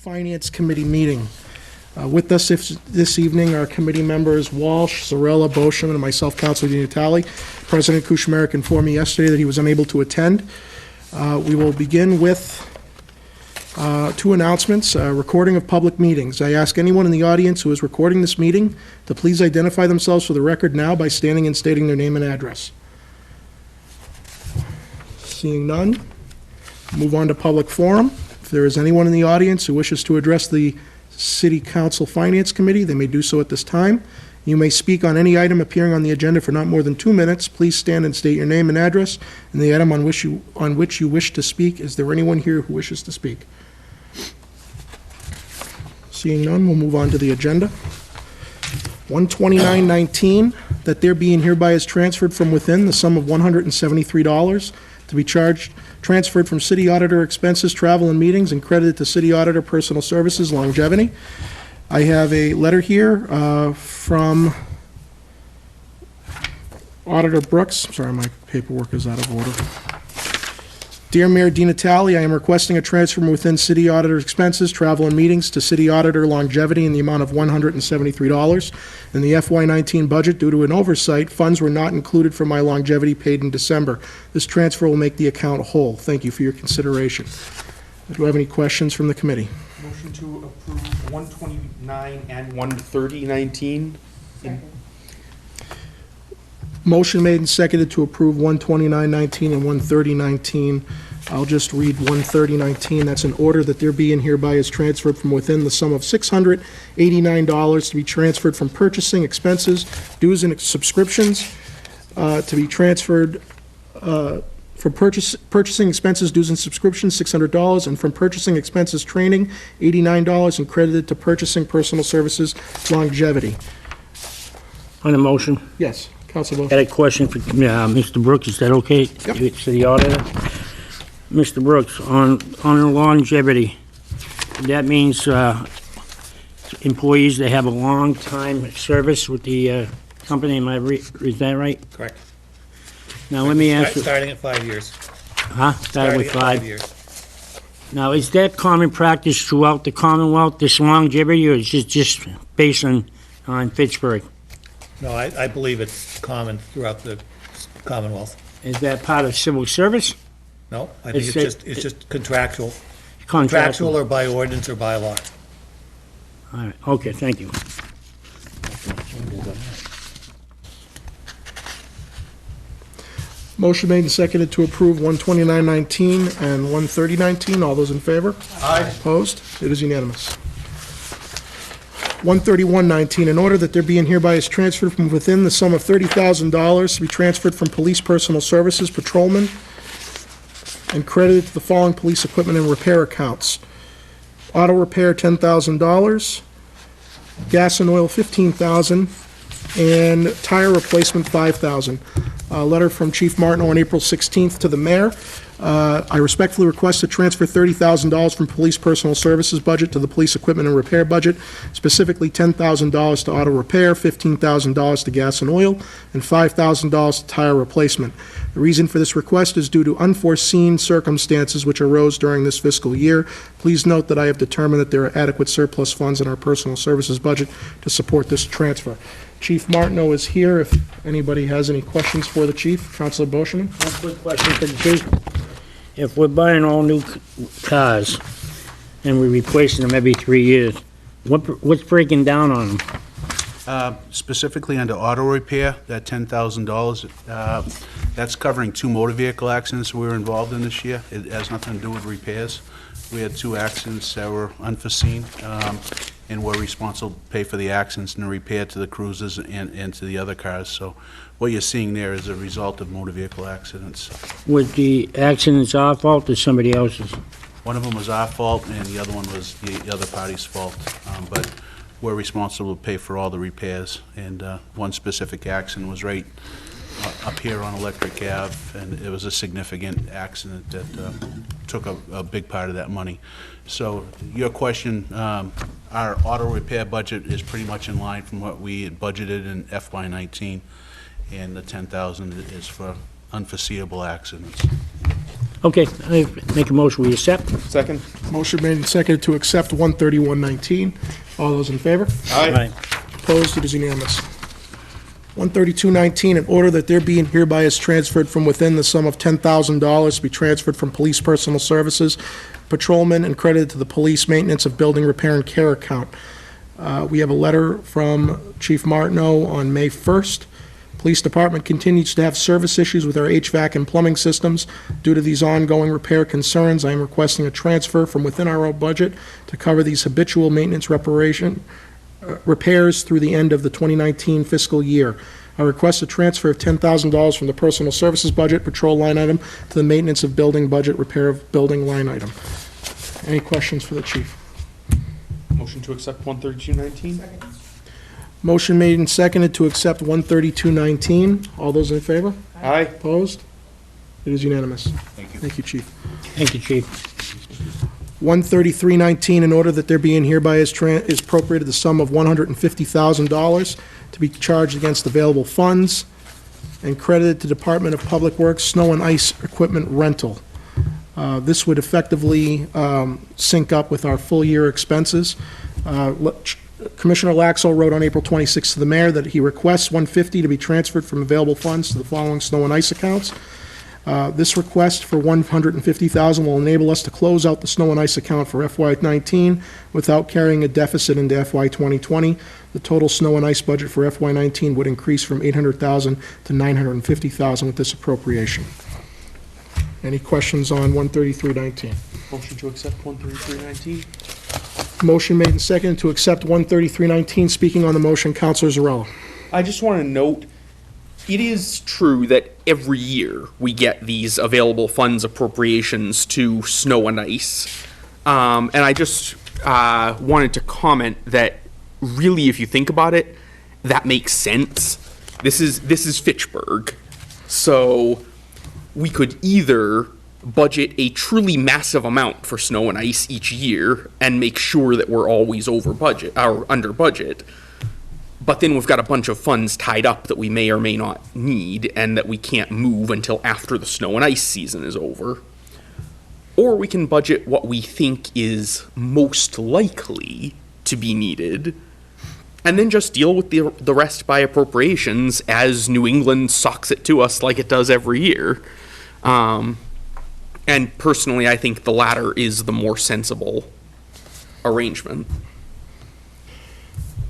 Finance Committee meeting. With us this evening are committee members Walsh, Zarella, Boschman, and myself, Councilor Di Natale. President Kuchmarek informed me yesterday that he was unable to attend. We will begin with two announcements. Recording of public meetings. I ask anyone in the audience who is recording this meeting to please identify themselves for the record now by standing and stating their name and address. Seeing none, move on to public forum. If there is anyone in the audience who wishes to address the City Council Finance Committee, they may do so at this time. You may speak on any item appearing on the agenda for not more than 2 minutes. Please stand and state your name and address and the item on which you wish to speak. Is there anyone here who wishes to speak? Seeing none, we'll move on to the agenda. 12919, that there being hereby is transferred from within the sum of $173 to be transferred from city auditor expenses, travel and meetings, and credited to city auditor personal services longevity. I have a letter here from Auditor Brooks. Sorry, my paperwork is out of order. Dear Mayor Di Natale, I am requesting a transfer from within city auditor expenses, travel and meetings to city auditor longevity in the amount of $173. In the FY19 budget, due to an oversight, funds were not included for my longevity paid in December. This transfer will make the account whole. Thank you for your consideration. Do I have any questions from the committee? Motion to approve 129 and 13019. Motion made and seconded to approve 12919 and 13019. I'll just read 13019. That's an order that there be and hereby is transferred from within the sum of $689 to be transferred from purchasing expenses, dues and subscriptions, to be transferred from purchasing expenses, dues and subscriptions, $600, and from purchasing expenses, training, $89, and credited to purchasing personal services longevity. On the motion, Yes, Councilor I Vogt. had a question for Mr. Brooks. Is that okay? Yep. City auditor? Mr. Brooks, on the longevity, that means employees that have a long time service with the company, is that right? Correct. Now, let me ask you, Starting at 5 years. huh? Start with Starting at 5. 5 years. Now, is that common practice throughout the Commonwealth, this longevity, or is it just based on Pittsburgh? No, I believe it's common throughout the Commonwealth. Is that part of civil service? No, I think it's just contractual. Contractual? Or by ordinance or by law. All right, okay, thank you. Motion made and seconded to approve 12919 and 13019. All those in favor? Aye. Opposed? It is unanimous. 13119, in order that there be and hereby is transferred from within the sum of $30,000 to be transferred from police personal services, patrolmen, and credited to the following police equipment and repair accounts. Auto repair, $10,000, gas and oil, $15,000, and tire replacement, $5,000. A letter from Chief Martineau on April 16th to the mayor. I respectfully request to transfer $30,000 from police personal services budget to the police equipment and repair budget, specifically $10,000 to auto repair, $15,000 to gas and oil, and $5,000 to tire replacement. The reason for this request is due to unforeseen circumstances which arose during this fiscal year. Please note that I have determined that there are adequate surplus funds in our personal services budget to support this transfer. Chief Martineau is here if anybody has any questions for the chief. Councilor Boschman? One quick question for the chief. If we're buying all new cars and we're replacing them every 3 years, what's breaking down on them? Specifically under auto repair, that $10,000, that's covering 2 motor vehicle accidents we were involved in this year. It has nothing to do with repairs. We had 2 accidents that were unforeseen, and we're responsible to pay for the accidents and the repair to the cruisers and to the other cars. So what you're seeing there is a result of motor vehicle accidents. Was the accidents our fault or somebody else's? One of them was our fault, and the other one was the other party's fault. But we're responsible to pay for all the repairs. And one specific accident was right up here on Electric Ave, and it was a significant accident that took a big part of that money. So your question, our auto repair budget is pretty much in line from what we had budgeted in FY19, and the $10,000 is for unforeseeable accidents. Okay, I make a motion, we accept. Second? Motion made and seconded to accept 13119. All those in favor? Aye. Opposed? It is unanimous. 13219, in order that there be and hereby is transferred from within the sum of $10,000 to be transferred from police personal services, patrolmen, and credited to the police maintenance of building repair and care account. We have a letter from Chief Martineau on May 1st. Police Department continues to have service issues with our HVAC and plumbing systems. Due to these ongoing repair concerns, I am requesting a transfer from within our own budget to cover these habitual maintenance repairs through the end of the 2019 fiscal year. I request a transfer of $10,000 from the personal services budget, patrol line item, to the maintenance of building budget, repair of building line item. Any questions for the chief? Motion to accept 13219? Motion made and seconded to accept 13219. All those in favor? Aye. Opposed? It is unanimous. Thank you. Thank you, chief. Thank you, Chief. 13319, in order that there be and hereby is appropriated the sum of $150,000 to be charged against available funds and credited to Department of Public Works snow and ice equipment rental. This would effectively sync up with our full-year expenses. Commissioner Laxalt wrote on April 26th to the mayor that he requests $150 to be transferred from available funds to the following snow and ice accounts. This request for $150,000 will enable us to close out the snow and ice account for FY19 without carrying a deficit into FY 2020. The total snow and ice budget for FY19 would increase from $800,000 to $950,000 with this appropriation. Any questions on 13319? Motion to accept 13319? Motion made and seconded to accept 13319. Speaking on the motion, Counselor Zarella. I just want to note, it is true that every year we get these available funds appropriations to snow and ice. And I just wanted to comment that really, if you think about it, that makes sense. This is Fitchburg. So we could either budget a truly massive amount for snow and ice each year and make sure that we're always over budget or under budget. But then we've got a bunch of funds tied up that we may or may not need and that we can't move until after the snow and ice season is over. Or we can budget what we think is most likely to be needed and then just deal with the rest by appropriations as New England socks it to us like it does every year. And personally, I think the latter is the more sensible arrangement.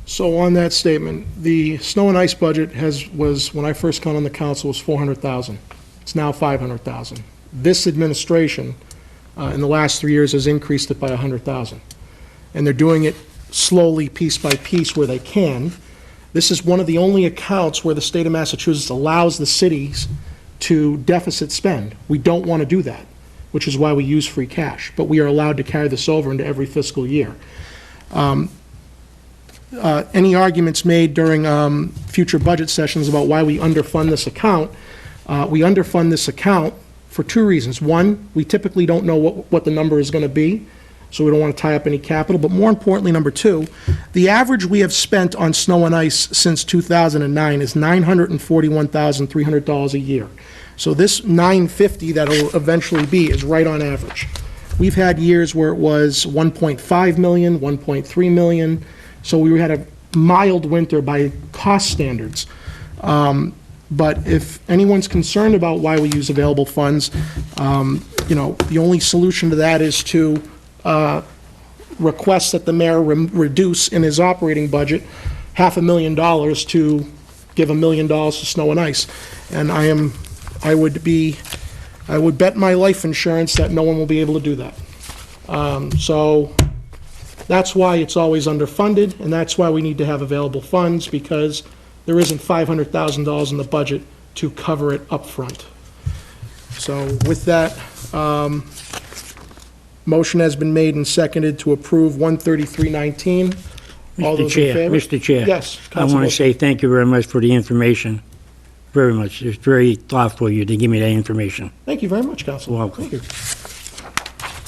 So on that statement, the snow and ice budget was, when I first got on the council, was $400,000. It's now $500,000. This administration, in the last 3 years, has increased it by $100,000. And they're doing it slowly, piece by piece, where they can. This is one of the only accounts where the state of Massachusetts allows the cities to deficit spend. We don't want to do that, which is why we use free cash. But we are allowed to carry this over into every fiscal year. Any arguments made during future budget sessions about why we underfund this account, we underfund this account for two reasons. One, we typically don't know what the number is going to be, so we don't want to tie up any capital. But more importantly, number two, the average we have spent on snow and ice since 2009 is $941,300 a year. So this $950 that will eventually be is right on average. We've had years where it was $1.5 million, $1.3 million. So we had a mild winter by cost standards. But if anyone's concerned about why we use available funds, the only solution to that is to request that the mayor reduce in his operating budget $500,000 to give $1 million to snow and ice. And I would bet my life insurance that no one will be able to do that. So that's why it's always underfunded, and that's why we need to have available funds, because there isn't $500,000 in the budget to cover it up front. So with that, motion has been made and seconded to approve 13319. All those in favor? Mr. Chair. Yes, I want Councilor to say thank you very much for the information. Very much. It's very thoughtful of you to give me that information. Thank you very much, Councilor. Welcome. Thank you.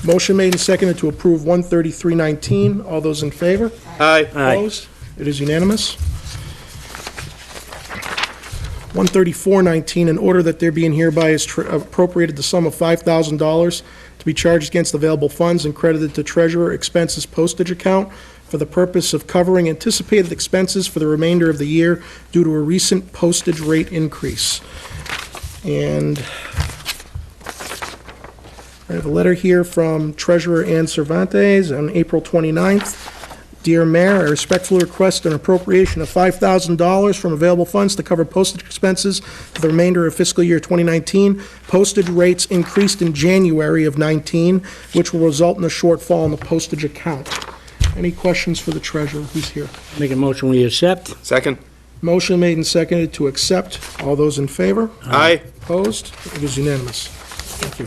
Motion made and seconded to approve 13319. All those in favor? Aye. Aye. Opposed? It is unanimous. 13419, in order that there be and hereby is appropriated the sum of $5,000 to be charged against available funds and credited to treasurer expenses postage account for the purpose of covering anticipated expenses for the remainder of the year due to a recent postage rate increase. And I have a letter here from Treasurer Ann Cervantes on April 29th. Dear Mayor, I respectfully request an appropriation of $5,000 from available funds to cover postage expenses for the remainder of fiscal year 2019. Postage rates increased in January of 19, which will result in a shortfall in the postage account. Any questions for the treasurer? Who's here? Make a motion, we accept. Second. Motion made and seconded to accept. All those in favor? Aye. Opposed? It is unanimous. Thank you.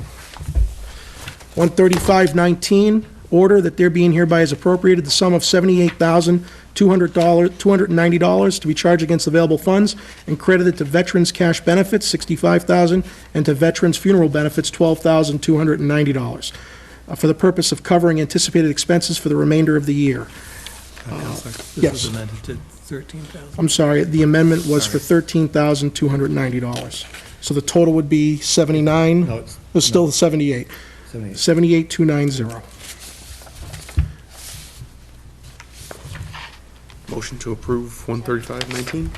13519, order that there being hereby is appropriated the sum of $78,290 to be charged against available funds and credited to Veterans Cash Benefits, $65,000, and to Veterans Funeral Benefits, $12,290, for the purpose of covering anticipated expenses for the remainder of the year. This yes. was amended to 13,000. I'm sorry, the amendment was for $13,290. So the total would be 79, No, it was still 78. 78. 78,290. Motion to approve 13519.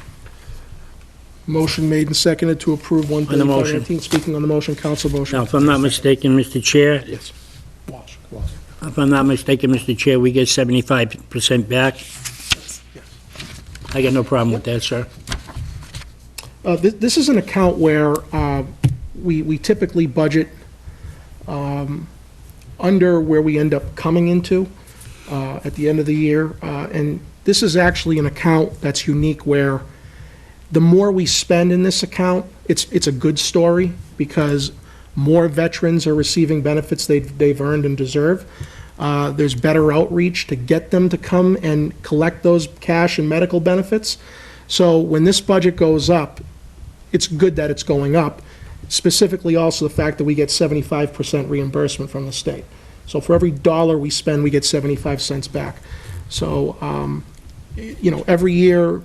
Motion made and seconded to approve On the motion. 13519. Speaking on the motion, Counsel Boishman. Now, if I'm not mistaken, Mr. Chair, Yes. Walsh. if I'm not mistaken, Mr. Chair, we get 75% back. I got no problem with that, sir. This is an account where we typically budget under where we end up coming into at the end of the year. And this is actually an account that's unique where the more we spend in this account, it's a good story because more veterans are receiving benefits they've earned and deserve. There's better outreach to get them to come and collect those cash and medical benefits. So when this budget goes up, it's good that it's going up, specifically also the fact that we get 75% reimbursement from the state. So for every dollar we spend, we get 75 cents back. So, every year,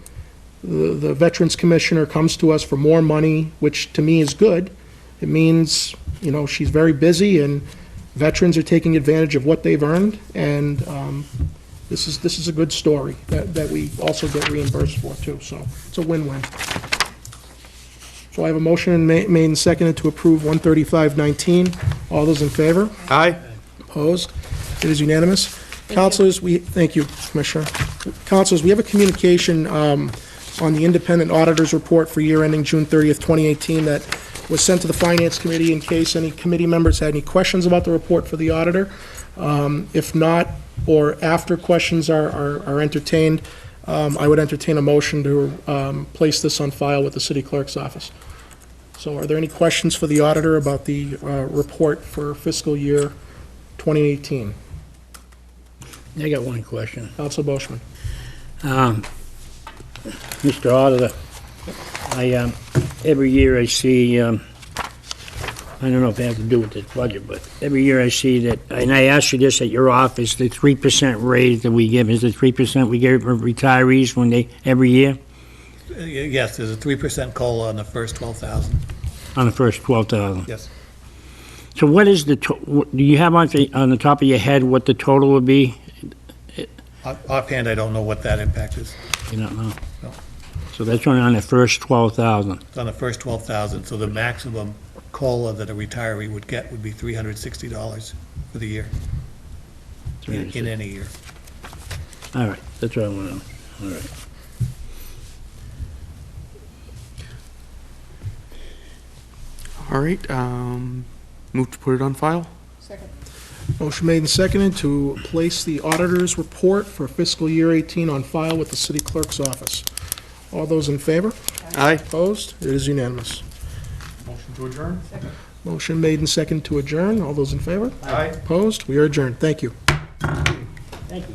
the Veterans Commissioner comes to us for more money, which to me is good. It means, she's very busy and veterans are taking advantage of what they've earned, and this is a good story that we also get reimbursed for too, so it's a win-win. So I have a motion made and seconded to approve 13519. All those in favor? Aye. Opposed? It is unanimous. Councilors, thank you, Commissioner. Councilors, we have a communication on the independent auditor's report for year ending June 30th, 2018 that was sent to the Finance Committee in case any committee members had any questions about the report for the auditor. If not, or after questions are entertained, I would entertain a motion to place this on file with the city clerk's office. So are there any questions for the auditor about the report for fiscal year 2018? I got one question. Council Boishman. Mr. Auditor, every year I see, I don't know if it has to do with this budget, but every year I see that, and I asked you this at your office, the 3% raise that we give, is it 3% we give retirees every year Yes, there's a 3% COLA on the first 12,000. on the first 12,000? Yes. So what is do you have on the top of your head what the total would be? Offhand, I don't know what that impact is. You don't know? No. So that's only on the first 12,000. It's on the first 12,000, so the maximum COLA that a retiree would get would be $360 for the year, in any year. All right, that's what I want to know. All right. All right. Move to put it on file. Motion made and seconded to place the auditor's report for fiscal year 18 on file with the city clerk's office. All those in favor? Aye. Opposed? It is unanimous. Motion to adjourn? Motion made and seconded to adjourn. All those in favor? Aye. Opposed? We are adjourned. Thank you. Thank you.